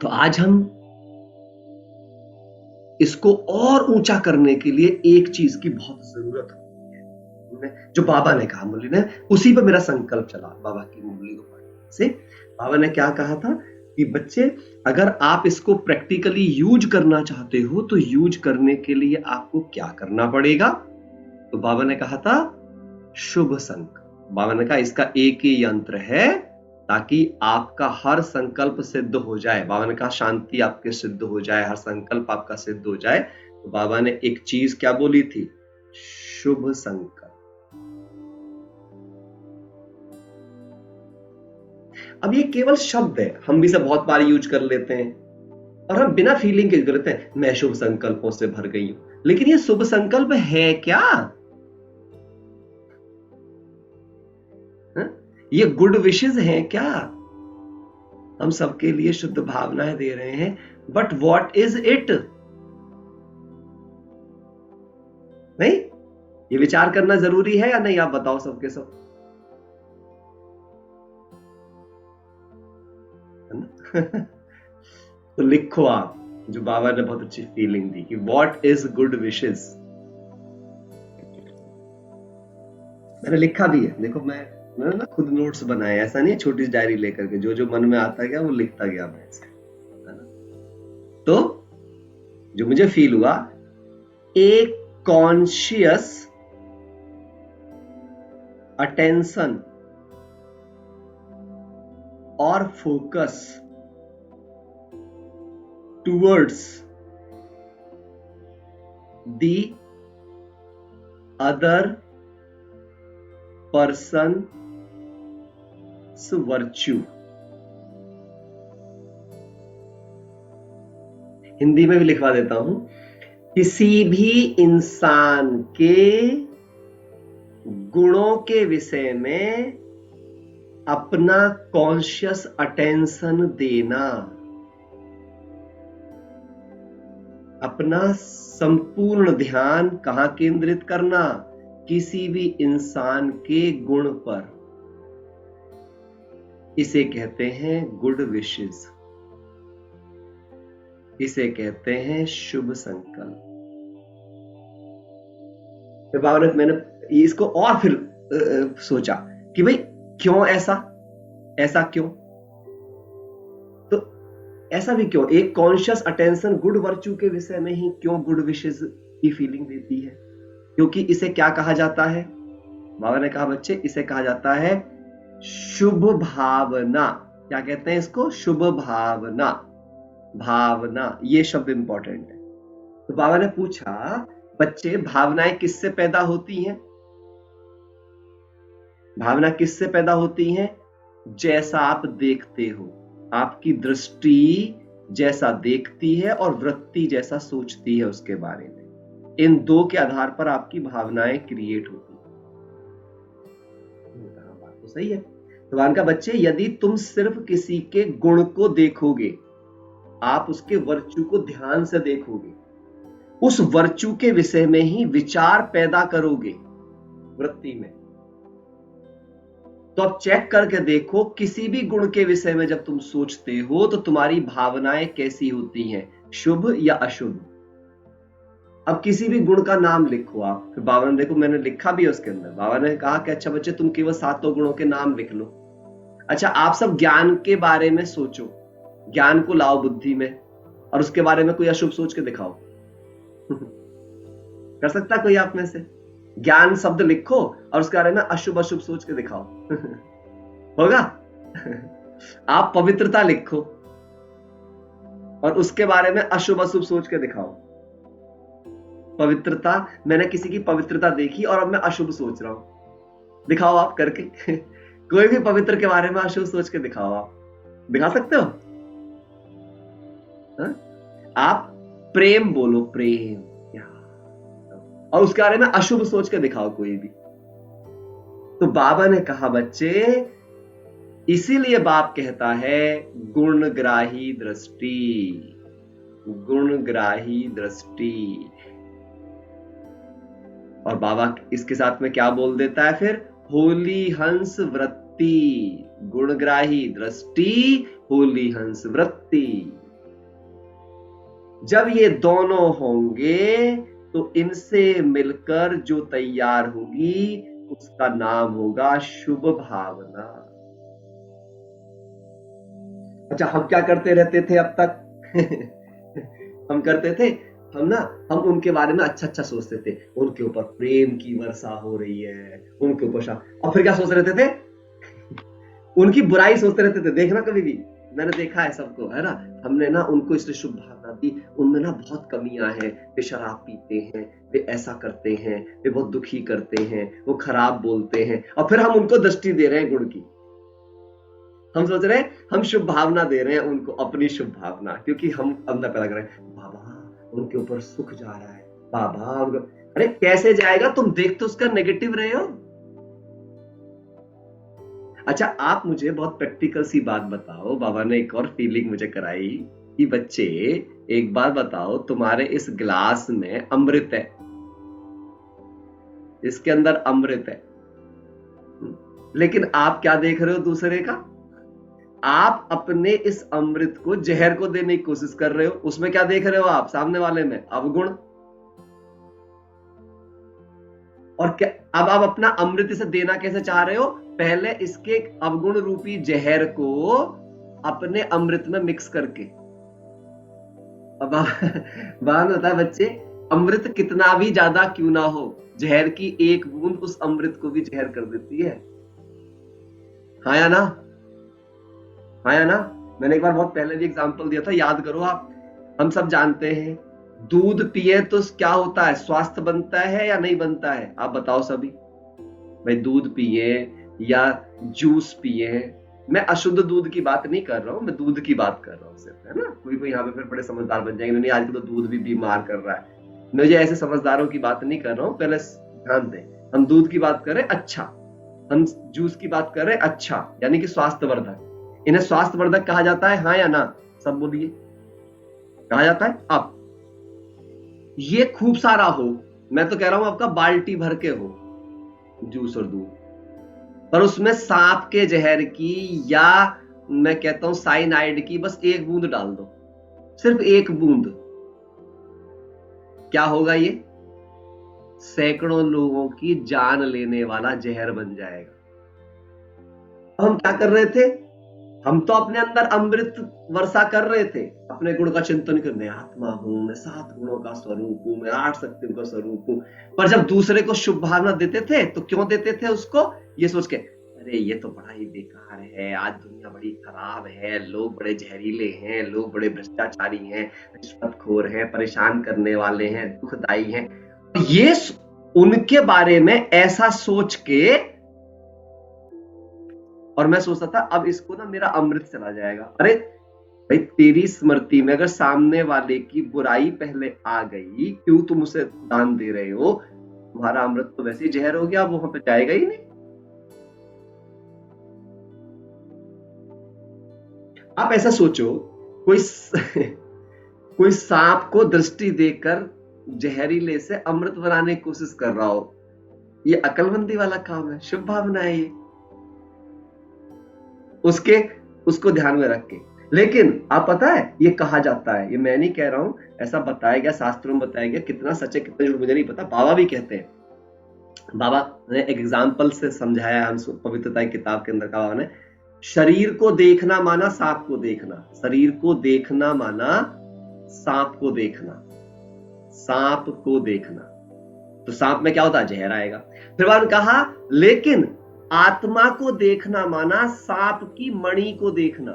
तो आज हम इसको और ऊंचा करने के लिए एक चीज की बहुत जरूरत होती है, जो बाबा ने कहा, मुरली ने, उसी पर मेरा संकल्प चला बाबा की मुरली को पढ़ने से। बाबा ने क्या कहा था कि बच्चे, अगर आप इसको प्रैक्टिकली यूज करना चाहते हो तो यूज करने के लिए आपको क्या करना पड़ेगा? तो बाबा ने कहा था शुभ संकल्प। बाबा ने कहा इसका एक ही यंत्र है ताकि आपका हर संकल्प सिद्ध हो जाए। बाबा ने कहा शांति आपके सिद्ध हो जाए, हर संकल्प आपका सिद्ध हो जाए। तो बाबा ने एक चीज क्या बोली थी? शुभ संकल्प। अब ये केवल शब्द है, हम भी सब बहुत बार यूज कर लेते हैं और हम बिना फीलिंग के करते हैं, मैं शुभ संकल्पों से भर गई हूं। लेकिन ये शुभ संकल्प है क्या? ये गुड विशेस हैं क्या? हम सबके लिए शुद्ध भावनाएं दे रहे हैं, बट व्हाट इज इट? नहीं, ये विचार करना जरूरी है या नहीं? आप बताओ सबके सब। तो लिखो आप, जो बाबा ने बहुत अच्छी फीलिंग दी कि व्हाट इज गुड विशेस। मैंने लिखा भी है, देखो मैंने ना खुद नोट्स बनाए, ऐसा नहीं छोटी डायरी लेकर के, जो जो मन में आता गया वो लिखता गया मैं ऐसे, है ना? तो जो मुझे फील हुआ, एक कॉन्शियस अटेंशन और focus towards the other person virtue. Hindi में भी लिखवा देता हूं, किसी भी इंसान के गुणों के विषय में अपना कॉन्शियस अटेंशन देना, अपना संपूर्ण ध्यान कहां केंद्रित करना? किसी भी इंसान के गुण पर। इसे कहते हैं गुड विशेस, इसे कहते हैं शुभ संकल्प। फिर बाबा ने, मैंने इसको और फिर सोचा कि भाई क्यों ऐसा क्यों? तो ऐसा भी क्यों? एक कॉन्शियस अटेंशन गुड वर्च्यू के विषय में ही क्यों गुड विशेस की फीलिंग देती है? क्योंकि इसे क्या कहा जाता है? बाबा ने कहा बच्चे, इसे कहा जाता है शुभ भावना। क्या कहते हैं इसको? शुभ भावना। भावना, ये शब्द इंपॉर्टेंट है। तो बाबा ने पूछा, बच्चे भावनाएं किससे पैदा होती हैं? भावना किससे पैदा होती हैं? जैसा आप देखते हो, आपकी दृष्टि जैसा देखती है और वृत्ति जैसा सोचती है उसके बारे में। इन दो के आधार पर आपकी भावनाएं क्रिएट होती है। बात तो सही है। तो मान का बच्चे, यदि तुम सिर्फ किसी के गुण को देखोगे, आप उसके वर्च्यू को ध्यान से देखोगे, उस वर्च्यू के विषय में ही विचार पैदा करोगे वृत्ति में, तो अब चेक करके देखो, किसी भी गुण के विषय में जब तुम सोचते हो तो तुम्हारी भावनाएं कैसी होती हैं, शुभ या अशुभ? अब किसी भी गुण का नाम लिखो आप। फिर बाबा ने, देखो मैंने लिखा भी है उसके अंदर, बाबा ने कहा कि अच्छा बच्चे, तुम केवल 7 गुणों के नाम लिख लो। अच्छा, आप सब ज्ञान के बारे में सोचो, ज्ञान को लाओ बुद्धि में, और उसके बारे में कोई अशुभ सोच के दिखाओ। कर सकता कोई आप में से? ज्ञान शब्द लिखो और उसके बारे में अशुभ अशुभ सोच के दिखाओ। होगा? आप पवित्रता लिखो और उसके बारे में अशुभ अशुभ सोच के दिखाओ। पवित्रता, मैंने किसी की पवित्रता देखी और अब मैं अशुभ सोच रहा हूं। दिखाओ आप करके। कोई भी पवित्र के बारे में अशुभ सोच के दिखाओ। आप दिखा सकते हो? आप प्रेम बोलो, प्रेम, और उसके बारे में अशुभ सोच के दिखाओ कोई भी। तो बाबा ने कहा बच्चे, इसीलिए बाप कहता है गुणग्राही दृष्टि, गुणग्राही दृष्टि। और बाबा इसके साथ में क्या बोल देता है फिर? होली हंस वृत्ति। गुणग्राही दृष्टि, होली हंस वृत्ति। जब ये दोनों होंगे तो इनसे मिलकर जो तैयार होगी उसका नाम होगा शुभ भावना। अच्छा, हम क्या करते रहते थे अब तक? हम करते थे, हम उनके बारे में अच्छा अच्छा सोचते थे, उनके ऊपर प्रेम की वर्षा हो रही है, उनके ऊपर और फिर क्या सोच रहे थे? उनकी बुराई सोचते रहते थे। देखना कभी भी, मैंने देखा है सबको, है ना, हमने ना उनको इसलिए शुभ भावना दी, उनमें ना बहुत कमियां हैं, वे शराब पीते हैं, वे ऐसा करते हैं, वे बहुत दुखी करते हैं, वो खराब बोलते हैं, और फिर हम उनको दृष्टि दे रहे हैं गुण की। हम सोच रहे हैं हम शुभ भावना दे रहे हैं उनको, अपनी शुभ भावना, क्योंकि हम अंदर पैदा कर रहे हैं, बाबा उनके ऊपर सुख जा रहा है, बाबा उनको। अरे कैसे जाएगा? तुम देख तो उसका नेगेटिव रहे हो। अच्छा, आप मुझे बहुत प्रैक्टिकल सी बात बताओ। बाबा ने एक और फीलिंग मुझे कराई कि बच्चे, एक बात बताओ, तुम्हारे इस ग्लास में अमृत है, इसके अंदर अमृत है, लेकिन आप क्या देख रहे हो दूसरे का? आप अपने इस अमृत को जहर को देने की कोशिश कर रहे हो। उसमें क्या देख रहे हो आप? सामने वाले में अवगुण। और क्या अब आप अपना अमृत इसे देना कैसे चाह रहे हो? पहले इसके अवगुण रूपी जहर को अपने अमृत में मिक्स करके। अब बात होता है बच्चे, अमृत कितना भी ज्यादा क्यों ना हो, जहर की एक बूंद उस अमृत को भी जहर कर देती है। हाँ या ना? हाँ या ना? मैंने एक बार बहुत पहले भी एग्जांपल दिया था, याद करो आप। हम सब जानते हैं दूध पिए तो क्या होता है? स्वास्थ्य बनता है या नहीं बनता है? आप बताओ सभी भाई। दूध पिए या जूस पिए, मैं अशुद्ध दूध की बात नहीं कर रहा हूं, मैं दूध की बात कर रहा हूं सिर्फ, है ना। कोई यहाँ पे फिर बड़े समझदार बन जाएंगे, नहीं आजकल तो दूध भी बीमार कर रहा है। मैं ये ऐसे समझदारों की बात नहीं कर रहा हूं, पहले ध्यान दें। हम दूध की बात कर रहे, अच्छा। हम जूस की बात कर रहे, अच्छा, यानी कि स्वास्थ्यवर्धक। इन्हें स्वास्थ्यवर्धक कहा जाता है, हाँ या ना? सब बोलिए, कहा जाता है। अब ये खूब सारा हो, मैं तो कह रहा हूं आपका बाल्टी भर के हो जूस और दूध, पर उसमें सांप के जहर की या मैं कहता हूं साइनाइड की बस एक बूंद डाल दो, सिर्फ एक बूंद, क्या होगा? ये सैकड़ों लोगों की जान लेने वाला जहर बन जाएगा। हम क्या कर रहे थे? हम तो अपने अंदर अमृत वर्षा कर रहे थे, अपने गुण का चिंतन करने, आत्मा हूं मैं, 7 गुणों का स्वरूप हूं मैं, 8 शक्तियों का स्वरूप हूं। पर जब दूसरे को शुभ भावना देते थे तो क्यों देते थे उसको? ये सोच के, अरे ये तो बड़ा ही बेकार है, आज दुनिया बड़ी खराब है, लोग बड़े जहरीले हैं, लोग बड़े भ्रष्टाचारी हैं, रिश्वतखोर हैं, परेशान करने वाले हैं, दुखदाई हैं। ये उनके बारे में ऐसा सोच के, और मैं सोचता था अब इसको ना मेरा अमृत चला जाएगा। अरे भाई, तेरी स्मृति में अगर सामने वाले की बुराई पहले आ गई, क्यों तुम उसे दान दे रहे हो? तुम्हारा अमृत तो वैसे ही जहर हो गया, वो वहां पे जाएगा ही नहीं। आप ऐसा सोचो, कोई कोई सांप को दृष्टि देकर जहरीले से अमृत बनाने की कोशिश कर रहा हो, ये अकलमंदी वाला काम है, शुभ भावना है ये, उसको ध्यान में रख के। लेकिन आप पता है ये कहा जाता है, ये मैं नहीं कह रहा हूं, ऐसा बताया गया, शास्त्रों में बताया गया, कितना सच है कितना झूठ मुझे नहीं पता, बाबा भी कहते हैं। बाबा ने एक एग्जाम्पल से समझाया हम पवित्रता की किताब के अंदर का। बाबा ने शरीर को देखना माना सांप को देखना, शरीर को देखना माना सांप को देखना, सांप को देखना, तो सांप में क्या होता है? जहर आएगा। फिर बाबा ने कहा लेकिन आत्मा को देखना माना सांप की मणि को देखना।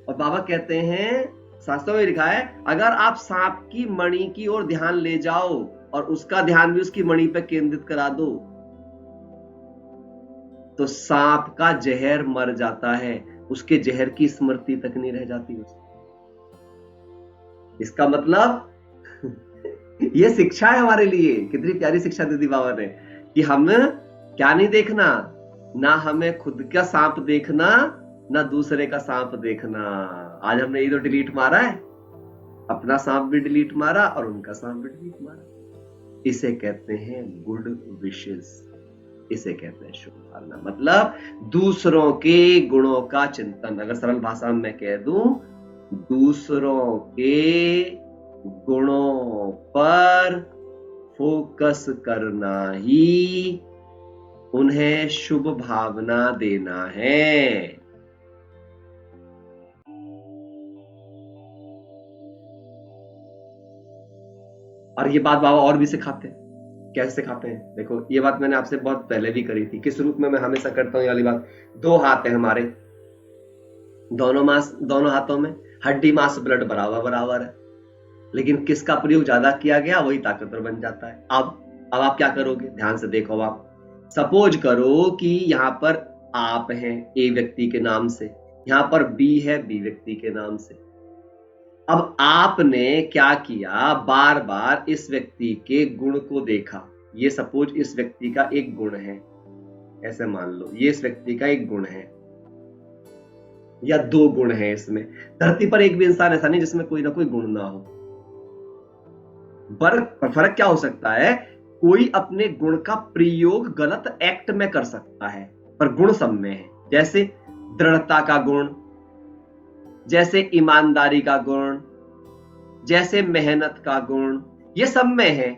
और बाबा कहते हैं, शास्त्रों में लिखा है, अगर आप सांप की मणि की ओर ध्यान ले जाओ और उसका ध्यान भी उसकी मणि पर केंद्रित करा दो, तो सांप का जहर मर जाता है, उसके जहर की स्मृति तक नहीं रह जाती उसकी। इसका मतलब ये शिक्षा है हमारे लिए, कितनी प्यारी शिक्षा दे दी बाबा ने, कि हम क्या नहीं देखना, ना हमें खुद का सांप देखना, ना दूसरे का सांप देखना। आज हमने ये तो डिलीट मारा है, अपना सांप भी डिलीट मारा और उनका सांप भी डिलीट मारा। इसे कहते हैं गुड विशेस, इसे कहते हैं शुभ भावना। मतलब दूसरों के गुणों का चिंतन। अगर सरल भाषा में मैं कह दूं दूसरों के गुणों पर फोकस करना ही उन्हें शुभ भावना देना है। और ये बात बाबा और भी सिखाते हैं। कैसे सिखाते हैं? देखो, ये बात मैंने आपसे बहुत पहले भी करी थी। किस रूप में मैं हमेशा करता हूं ये वाली बात। दो हाथ है हमारे, दोनों हाथों में हड्डी मांस ब्लड बराबर बराबर है, लेकिन किसका प्रयोग ज्यादा किया गया वही ताकतवर बन जाता है। अब आप क्या करोगे? ध्यान से देखो। आप सपोज करो कि यहां पर आप हैं ए व्यक्ति के नाम से, यहां पर बी है बी व्यक्ति के नाम से। अब आपने क्या किया? बार बार इस व्यक्ति के गुण को देखा। ये सपोज इस व्यक्ति का एक गुण है, ऐसे मान लो ये इस व्यक्ति का एक गुण है या दो गुण है। इसमें धरती पर एक भी इंसान ऐसा नहीं जिसमें कोई ना कोई गुण ना हो। फर्क क्या हो सकता है? कोई अपने गुण का प्रयोग गलत एक्ट में कर सकता है, पर गुण सब में है। जैसे दृढ़ता का गुण, जैसे ईमानदारी का गुण, जैसे मेहनत का गुण, ये सब में है।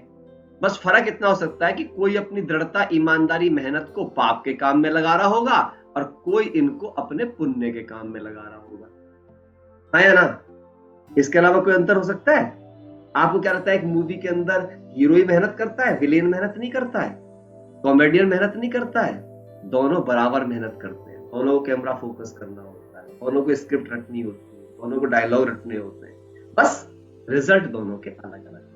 बस फर्क इतना हो सकता है कि कोई अपनी दृढ़ता, ईमानदारी, मेहनत को पाप के काम में लगा रहा होगा और कोई इनको अपने पुण्य के काम में लगा रहा होगा। हाँ या ना? इसके अलावा कोई अंतर हो सकता है? आपको क्या लगता है? एक मूवी के अंदर हीरो ही मेहनत करता है, विलेन मेहनत नहीं करता है, कॉमेडियन मेहनत नहीं करता है? दोनों बराबर मेहनत करते हैं। दोनों को कैमरा फोकस करना होता है, दोनों को स्क्रिप्ट रटनी होती है, दोनों को डायलॉग रटने होते हैं। बस रिजल्ट दोनों के अलग अलग।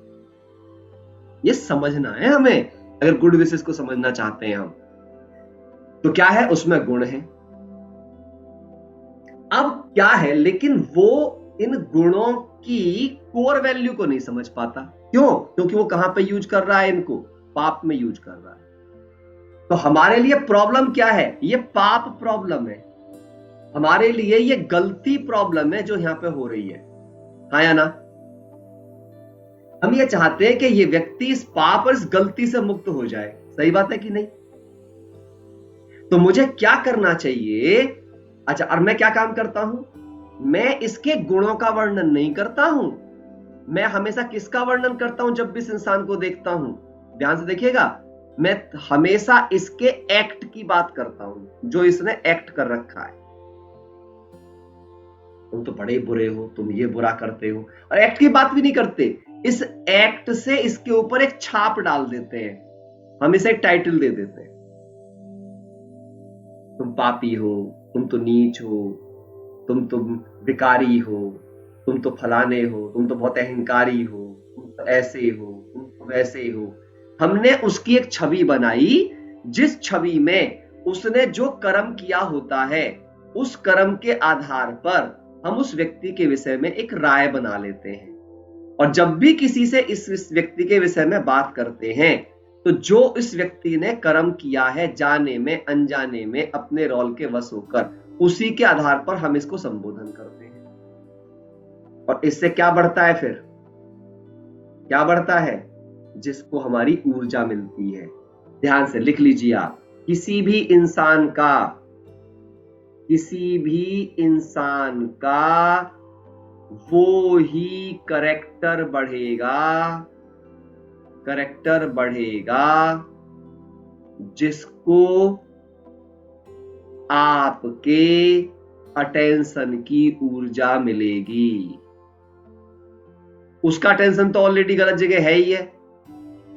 ये समझना है हमें। अगर गुड विशेष को समझना चाहते हैं हम, तो क्या है? उसमें गुण है। अब क्या है, लेकिन वो इन गुणों की कोर वैल्यू को नहीं समझ पाता। क्यों? क्योंकि वो कहां पे यूज कर रहा है? इनको पाप में यूज कर रहा है। तो हमारे लिए प्रॉब्लम क्या है? ये पाप प्रॉब्लम है हमारे लिए। ये गलती प्रॉब्लम है जो यहां पे हो रही है। हाँ या ना? हम ये चाहते हैं कि ये व्यक्ति इस पाप और इस गलती से मुक्त हो जाए। सही बात है कि नहीं? तो मुझे क्या करना चाहिए? अच्छा, और मैं क्या काम करता हूं? मैं इसके गुणों का वर्णन नहीं करता हूं। मैं हमेशा किसका वर्णन करता हूं? जब भी इस इंसान को देखता हूं, ध्यान से देखिएगा, मैं हमेशा इसके एक्ट की बात करता हूं, जो इसने एक्ट कर रखा है। तुम तो बड़े बुरे हो, तुम ये बुरा करते हो, और एक्ट की बात भी नहीं करते। इस एक्ट से इसके ऊपर एक छाप डाल देते हैं, हम इसे एक टाइटल दे देते हैं। तुम पापी हो, तुम तो नीच हो, तुम तो भिखारी हो, तुम तो फलाने हो, तुम तो बहुत अहंकारी हो, तुम तो ऐसे हो, तुम तो वैसे हो। हमने उसकी एक छवि बनाई, जिस छवि में उसने जो कर्म किया होता है, उस कर्म के आधार पर हम उस व्यक्ति के विषय में एक राय बना लेते हैं। और जब भी किसी से इस व्यक्ति के विषय में बात करते हैं, तो जो इस व्यक्ति ने कर्म किया है, जाने में अनजाने में अपने रोल के वश होकर, उसी के आधार पर हम इसको संबोधन करते हैं। और इससे क्या बढ़ता है? फिर क्या बढ़ता है? जिसको हमारी ऊर्जा मिलती है। ध्यान से लिख लीजिए आप, किसी भी इंसान का वो ही करेक्टर बढ़ेगा जिसको आपके अटेंशन की ऊर्जा मिलेगी। उसका अटेंशन तो ऑलरेडी गलत जगह है ही है,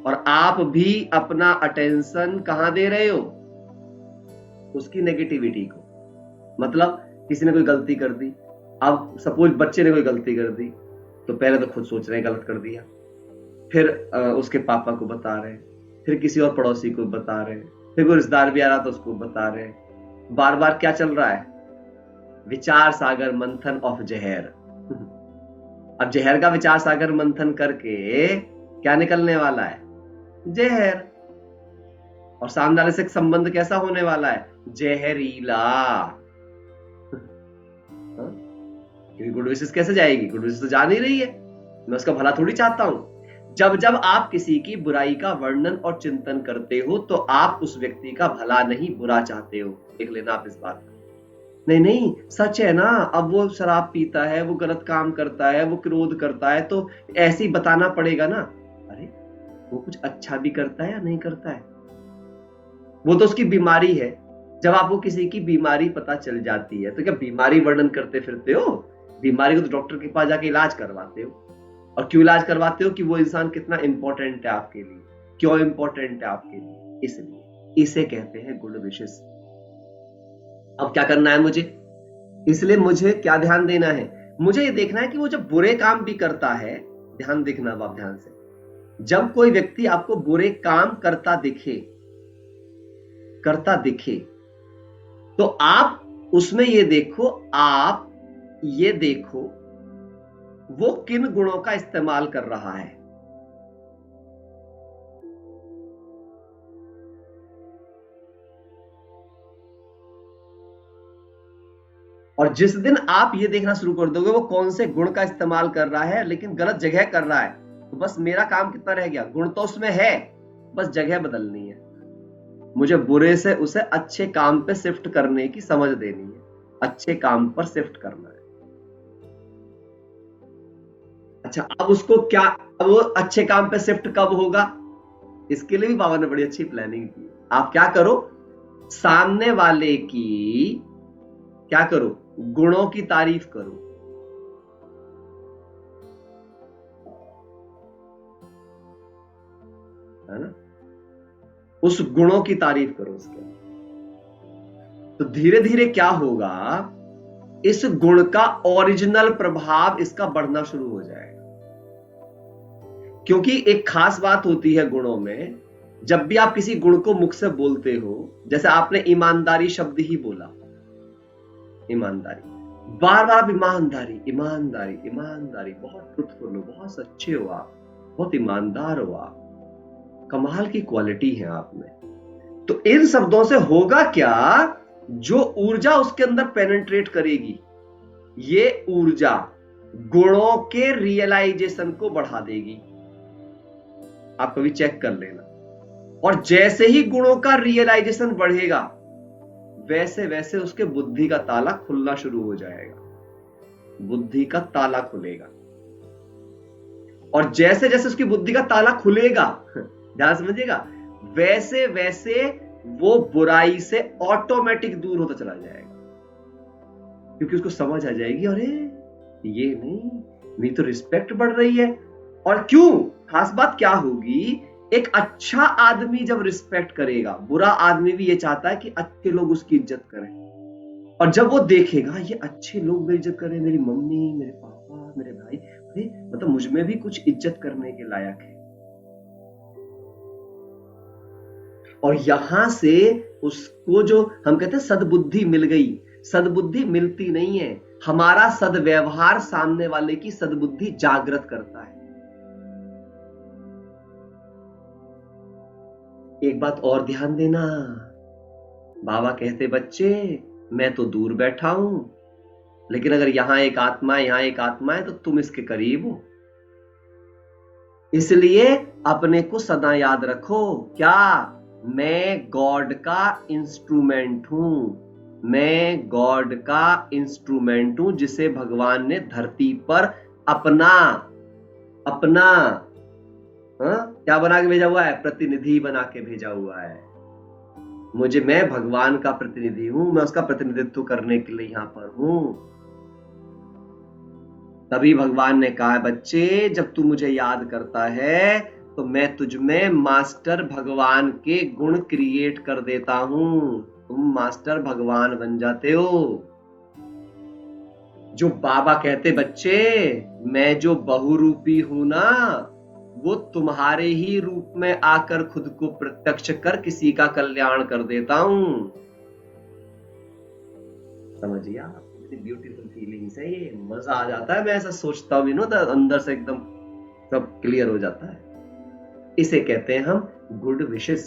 और आप भी अपना अटेंशन कहां दे रहे हो? उसकी नेगेटिविटी को। मतलब किसी ने कोई गलती कर दी, अब सपोज बच्चे ने कोई गलती कर दी, तो पहले तो खुद सोच रहे हैं गलत कर दिया, फिर उसके पापा को बता रहे हैं, फिर किसी और पड़ोसी को बता रहे हैं, फिर कोई रिश्तेदार भी आ रहा तो उसको बता रहे हैं। बार बार क्या चल रहा है? विचार सागर मंथन ऑफ जहर। अब जहर का विचार सागर मंथन करके क्या निकलने वाला है? जहर। और सामने वाले से संबंध कैसा होने वाला है? जहरीला। क्योंकि गुड विशेष कैसे जाएगी? गुड विशेष तो जा नहीं रही है, मैं उसका भला थोड़ी चाहता हूं। जब आप किसी की बुराई का वर्णन और चिंतन करते हो, तो आप उस व्यक्ति का भला नहीं बुरा चाहते हो। देख लेना आप इस बात को। नहीं नहीं, सच है ना। अब वो शराब पीता है, वो गलत काम करता है, वो क्रोध करता है, तो ऐसे ही बताना पड़ेगा ना। अरे वो कुछ अच्छा भी करता है या नहीं करता है, वो तो उसकी बीमारी है। जब आपको किसी की बीमारी पता चल जाती है तो क्या बीमारी वर्णन करते फिरते हो? बीमारी को तो डॉक्टर के पास जाके इलाज करवाते हो। और क्यों इलाज करवाते हो? कि वो इंसान कितना इंपॉर्टेंट है आपके लिए। क्यों इंपॉर्टेंट है आपके लिए? इसलिए इसे कहते हैं गुड विशेस। अब क्या करना है मुझे? इसलिए मुझे क्या ध्यान देना है? मुझे ये देखना है कि वो जब बुरे काम भी करता है, ध्यान देखना अब आप ध्यान से, जब कोई व्यक्ति आपको बुरे काम करता दिखे तो आप उसमें ये देखो, वो किन गुणों का इस्तेमाल कर रहा है। और जिस दिन आप ये देखना शुरू कर दोगे वो कौन से गुण का इस्तेमाल कर रहा है लेकिन गलत जगह कर रहा है, तो बस मेरा काम कितना रह गया? गुण तो उसमें है, बस जगह बदलनी है। मुझे बुरे से उसे अच्छे काम पे शिफ्ट करने की समझ देनी है, अच्छे काम पर शिफ्ट करना है। अच्छा, अब उसको क्या, अब वो अच्छे काम पे शिफ्ट कब होगा? इसके लिए भी बाबा ने बड़ी अच्छी प्लानिंग की। आप क्या करो, सामने वाले की क्या करो, गुणों की तारीफ करो। है ना? उस गुणों की तारीफ करो उसके। तो धीरे धीरे क्या होगा, इस गुण का ओरिजिनल प्रभाव इसका बढ़ना शुरू हो जाएगा। क्योंकि एक खास बात होती है गुणों में, जब भी आप किसी गुण को मुख से बोलते हो, जैसे आपने ईमानदारी शब्द ही बोला, ईमानदारी, बार बार आप ईमानदारी ईमानदारी ईमानदारी, बहुत ट्रुथफुल हो, बहुत सच्चे हो आप, बहुत ईमानदार हो आप, कमाल की क्वालिटी है आप में। तो इन शब्दों से होगा क्या, जो ऊर्जा उसके अंदर पेनिट्रेट करेगी, ये ऊर्जा गुणों के रियलाइजेशन को बढ़ा देगी। आप कभी चेक कर लेना। और जैसे ही गुणों का रियलाइजेशन बढ़ेगा, वैसे वैसे उसके बुद्धि का ताला खुलना शुरू हो जाएगा। बुद्धि का ताला खुलेगा। और जैसे जैसे उसकी बुद्धि का ताला खुलेगा, ध्यान समझिएगा, वैसे वैसे वो बुराई से ऑटोमेटिक दूर होता चला जाएगा। क्योंकि उसको समझ आ जाएगी, अरे ये नहीं, मेरी तो रिस्पेक्ट बढ़ रही है। और क्यों? खास बात क्या होगी, एक अच्छा आदमी जब रिस्पेक्ट करेगा, बुरा आदमी भी ये चाहता है कि अच्छे लोग उसकी इज्जत करें। और जब वो देखेगा ये अच्छे लोग मेरी इज्जत करें, मेरी मम्मी, मेरे पापा, मेरे भाई, मतलब मुझ में भी कुछ इज्जत करने के लायक है, और यहां से उसको जो हम कहते हैं सद्बुद्धि मिल गई। सद्बुद्धि मिलती नहीं है, हमारा सद्व्यवहार सामने वाले की सद्बुद्धि जागृत करता है। एक बात और ध्यान देना, बाबा कहते बच्चे मैं तो दूर बैठा हूं, लेकिन अगर यहां एक आत्मा है, यहां एक आत्मा है, तो तुम इसके करीब हो। इसलिए अपने को सदा याद रखो, क्या मैं गॉड का इंस्ट्रूमेंट हूं। मैं गॉड का इंस्ट्रूमेंट हूं, जिसे भगवान ने धरती पर अपना क्या बना के भेजा हुआ है? प्रतिनिधि बना के भेजा हुआ है। मैं भगवान का प्रतिनिधि हूं, मैं उसका प्रतिनिधित्व करने के लिए यहां पर हूं। तभी भगवान ने कहा, बच्चे जब तू मुझे याद करता है तो मैं तुझ में मास्टर भगवान के गुण क्रिएट कर देता हूं, तुम मास्टर भगवान बन जाते हो। जो बाबा कहते बच्चे मैं जो बहुरूपी हूं ना, वो तुम्हारे ही रूप में आकर खुद को प्रत्यक्ष कर किसी का कल्याण कर देता हूं। समझिए आप, कितनी ब्यूटीफुल फीलिंग्स है ये, मजा आ जाता है। मैं ऐसा सोचता हूं ना तो अंदर से एकदम सब क्लियर हो जाता है। इसे कहते हैं हम गुड विशेस।